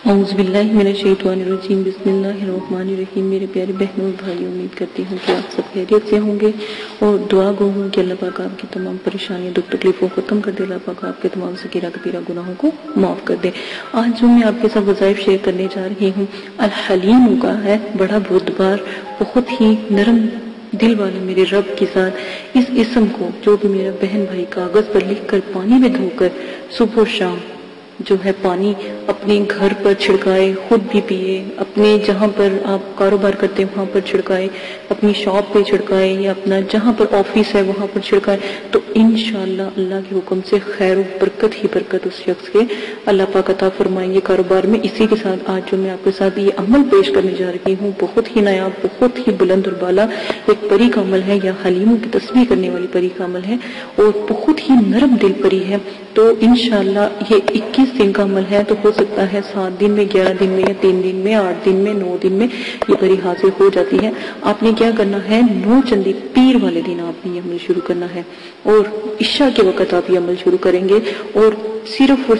اعوذ باللہ من الشیطان الرجیم، بسم اللہ الرحمن الرحیم۔ میرے پیارے بہنوں اور بھائیوں، امید کرتی ہوں کہ آپ سب خیریت سے ہوں گے اور دعا گو ہوں کہ اللہ پاک آپ کی تمام پریشانیوں دکھ تکلیفوں کو ختم کر دے، اللہ پاک آپ کے تمام صغیرہ کبیرہ گناہوں کو معاف کر دے۔ آج جو میں آپ کے ساتھ وظائف شیئر کرنے جا رہی ہوں، الحلیم کا ہے، بڑا بردبار، بہت ہی نرم دل والے میرے رب کے ساتھ اس اسم کو جو بھی میرا بہن بھائی کاغذ پر لکھ کر پانی میں دھو کر صبح و شام جو ہے پانی اپنے گھر پر چھڑکائے، خود بھی پیئے، اپنے جہاں پر آپ کاروبار کرتے ہیں وہاں پر چھڑکائے، اپنی شاپ پہ چھڑکائے یا اپنا جہاں پر آفس ہے وہاں پر چھڑکائے، تو انشاءاللہ اللہ کے حکم سے خیر و برکت ہی برکت اس شخص کے اللہ پاک عطا فرمائیں گے کاروبار میں۔ اسی کے ساتھ آج جو میں آپ کے ساتھ یہ عمل پیش کرنے جا رہی ہوں، بہت ہی نایاب، بہت ہی بلند اور بالا ایک پری کا عمل ہے، یا حلیموں کی تسبیح کرنے والی پری کا عمل ہے، اور بہت ہی نرم دل پری ہے۔ تو انشاءاللہ یہ 21 دن کا عمل ہے، تو ہو سکتا ہے 7 دن میں، 11 دن میں، یا 3 دن میں، 8 دن میں، 9 دن میں یہ پری حاصل ہو جاتی ہے۔ آپ نے کیا کرنا ہے، 9 چندی پیر والے دن آپ نے یہ عمل شروع کرنا ہے، اور عشاء کے وقت آپ یہ عمل شروع کریں گے، اور صرف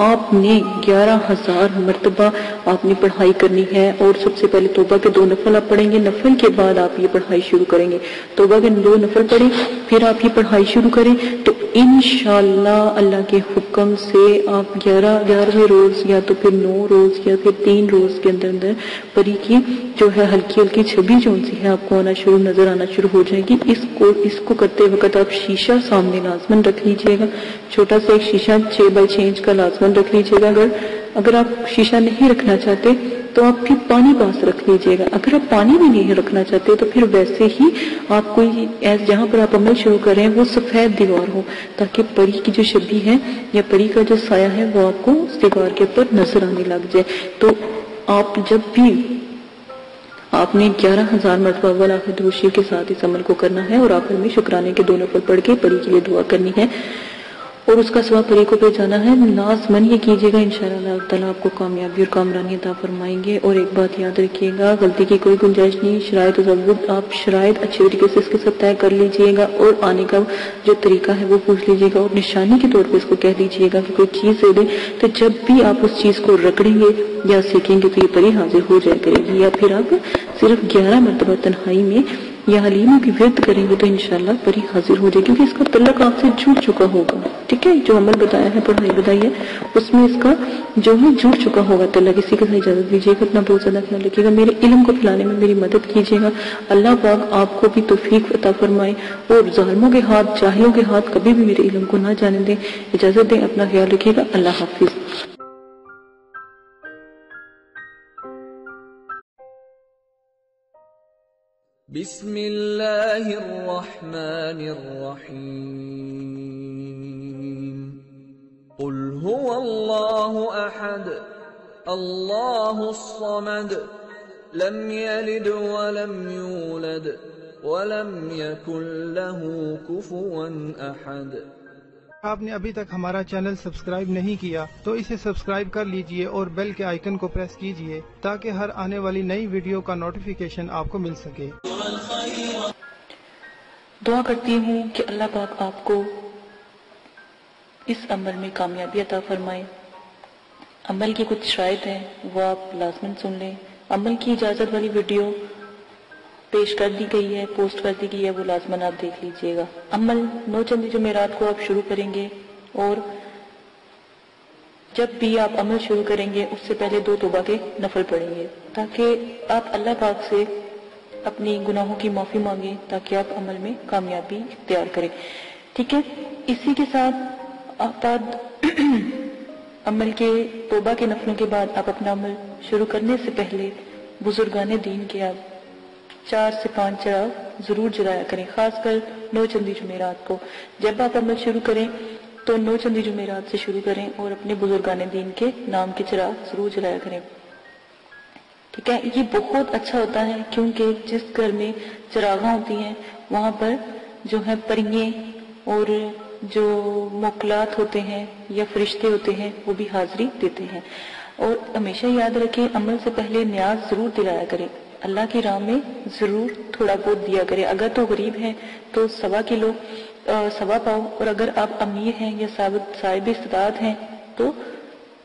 آپ نے 11,000 مرتبہ آپ نے پڑھائی کرنی ہے۔ اور سب سے پہلے توبہ کے 2 نفل آپ پڑھیں گے، نفل کے بعد آپ یہ پڑھائی شروع کریں گے۔ توبہ کے 2 نفل پڑھیں، پھر آپ یہ پڑھائی شروع کریں، تو انشاءاللہ اللہ کے حکم سے آپ 11ویں روز یا تو پھر 9 روز یا پھر 3 روز کے اندر پری کی جو ہے ہلکی ہلکی چھبی جو سی ہے آپ کو نظر آنا شروع ہو جائے گی۔ اس کو کرتے وقت آپ شیشہ سامنے لازمن رکھ لیجئے گا، چھوٹا سا ایک شیشہ 6x6 انچ کا لازمن رکھ لیجئے گا۔ اگر آپ شیشہ نہیں رکھنا چاہتے تو آپ پھر پانی پاس رکھ لیجئے گا۔ اگر آپ پانی بھی نہیں رکھنا چاہتے تو پھر ویسے ہی آپ کوئی جہاں پر آپ عمل شروع کریں وہ سفید دیوار ہو، تاکہ پری کی جو شبیہ ہے یا پری کا جو سایہ ہے وہ آپ کو اس دیوار کے اوپر نظر آنے لگ جائے۔ تو آپ جب بھی آپ نے 11,000 مرتبہ اول آخر درود شریف کے ساتھ اس عمل کو کرنا ہے، اور آخر میں شکرانے کے 2 نفل پڑھ کے پری کے لیے دعا کرنی ہے، اور اس کا ثواب پری کو بھیجانا ہے۔ لازمن یہ کیجیے گا، انشاءاللہ اللہ تعالیٰ آپ کو کامیابی اور کامرانی عطا فرمائیں گے۔ اور ایک بات یاد رکھیے گا، غلطی کی کوئی گنجائش نہیں، شرائط و ضوابط آپ شرائط اچھے طریقے سے اس کے ساتھ طے کر لیجئے گا، اور آنے کا جو طریقہ ہے وہ پوچھ لیجئے گا، اور نشانی کے طور پہ اس کو کہہ دیجئے گا کہ کوئی چیز دے دیں، تو جب بھی آپ اس چیز کو رگڑیں گے یا سیکھیں گے تو یہ پری حاضر ہو جائے کرے گی۔ یا پھر آپ صرف 11 مرتبہ تنہائی میں یا حلیموں کی ورد کریں گے تو انشاءاللہ پری حاضر ہو جائے، کیونکہ اس کا تعلق آپ سے جڑ چکا ہوگا۔ ٹھیک ہے، جو عمل بتایا ہے، پڑھائی بتائی ہے، اس میں اس کا جو ہے جڑ چکا ہوگا تعلق۔ اسی کے ساتھ اجازت دیجیے گا، اپنا بہت زیادہ خیال رکھیے گا، میرے علم کو پھیلانے میں میری مدد کیجیے گا۔ اللہ پاک آپ کو بھی توفیق عطا فرمائے، اور ظالموں کے ہاتھ، جاہلوں کے ہاتھ کبھی بھی میرے علم کو نہ جانے دیں۔ اجازت دیں، اپنا خیال رکھیے گا، اللہ حافظ۔ بسم اللہ الرحمن الرحیم، قل هو اللہ احد اللہ الصمد لم یلد ولم یولد ولم یکن له کفوا احد۔ آپ نے ابھی تک ہمارا چینل سبسکرائب نہیں کیا تو اسے سبسکرائب کر لیجئے اور بیل کے آئیکن کو پریس کیجئے تاکہ ہر آنے والی نئی ویڈیو کا نوٹیفیکیشن آپ کو مل سکے۔ دعا کرتی ہوں کہ اللہ پاک آپ کو اس عمل میں کامیابی عطا فرمائے۔ عمل کی کچھ شرائط ہیں وہ آپ لازماً سن لیں۔ عمل کی اجازت والی ویڈیو پیش کر دی گئی ہے، پوسٹ کر دی گئی ہے، وہ لازماً آپ دیکھ لیجئے گا۔ عمل 9 چندی جمعرات کو آپ شروع کریں گے، اور جب بھی آپ عمل شروع کریں گے اس سے پہلے 2 توبہ کے نفل پڑھیں گے، تاکہ آپ اللہ پاک سے اپنی گناہوں کی معافی مانگیں، تاکہ آپ عمل میں کامیابی اختیار کریں۔ ٹھیک ہے، اسی کے ساتھ آپ عمل کے توبہ کے نفلوں کے بعد آپ اپنا عمل شروع کرنے سے پہلے بزرگان دین کے آپ 4 سے 5 چراغ ضرور جلایا کریں، خاص کر 9 چندی جمعرات کو۔ جب آپ عمل شروع کریں تو 9 چندی جمعرات سے شروع کریں، اور اپنے بزرگان دین کے نام کے چراغ ضرور جلایا کریں۔ ٹھیک ہے، یہ بہت اچھا ہوتا ہے، کیونکہ جس گھر میں چراغاں ہوتی ہیں وہاں پر جو ہے پریے اور جو موکلات ہوتے ہیں یا فرشتے ہوتے ہیں وہ بھی حاضری دیتے ہیں۔ اور ہمیشہ یاد رکھیں، عمل سے پہلے نیاز ضرور دلایا کریں، اللہ کی راہ میں ضرور تھوڑا بہت دیا کریں۔ اگر تو غریب ہیں تو 1.25 کلو 1.25 پاؤ، اور اگر آپ امیر ہیں یا صاحب استطاعت ہیں تو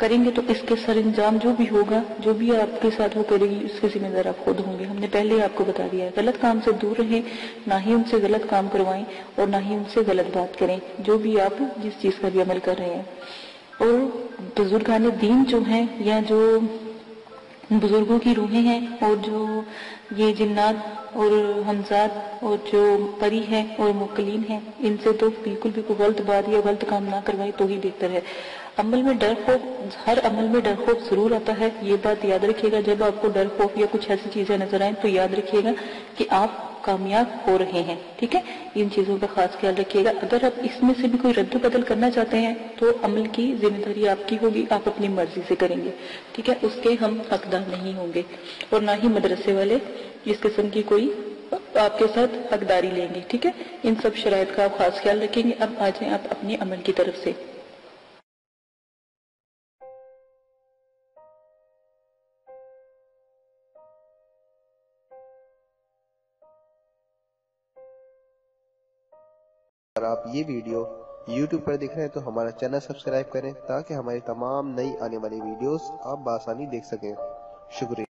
کریں گے تو اس کے سر انجام جو بھی ہوگا، جو بھی آپ کے ساتھ وہ کرے گی، اس کے ذمہ دار آپ خود ہوں گے۔ ہم نے پہلے ہی آپ کو بتا دیا ہے، غلط کام سے دور رہیں، نہ ہی ان سے غلط کام کروائیں اور نہ ہی ان سے غلط بات کریں، جو بھی آپ جس چیز کا بھی عمل کر رہے ہیں۔ اور بزرگان دین جو ہیں یا جو بزرگوں کی روحیں ہیں اور جو یہ جنات اور حمزات اور جو پری ہیں اور موکلین ہیں، ان سے تو بالکل بھی کوئی غلط بات یا غلط کام نہ کروائیں تو ہی بہتر ہے۔ عمل میں ڈر خوف، ہر عمل میں ڈر خوف ضرور آتا ہے، یہ بات یاد رکھیے گا۔ جب آپ کو ڈر خوف یا کچھ ایسی چیزیں نظر آئیں تو یاد رکھیے گا کہ آپ کامیاب ہو رہے ہیں، ٹھیک ہے؟ ان چیزوں کا خاص خیال رکھیے گا۔ اگر آپ اس میں سے بھی کوئی رد و بدل کرنا چاہتے ہیں تو عمل کی ذمہ داری آپ کی ہوگی، آپ اپنی مرضی سے کریں گے، ٹھیک ہے؟ اس کے ہم حقدار نہیں ہوں گے اور نہ ہی مدرسے والے اس قسم کی کوئی آپ کے ساتھ حقداری لیں گے، ٹھیک ہے؟ ان سب شرائط کا آپ خاص خیال رکھیں گے۔ اب آ جائیں آپ اپنے عمل کی طرف سے۔ اگر آپ یہ ویڈیو YouTube پر دیکھ رہے ہیں تو ہمارا چینل سبسکرائب کریں تاکہ ہماری تمام نئی آنے والی ویڈیوز آپ بآسانی دیکھ سکیں۔ شکریہ۔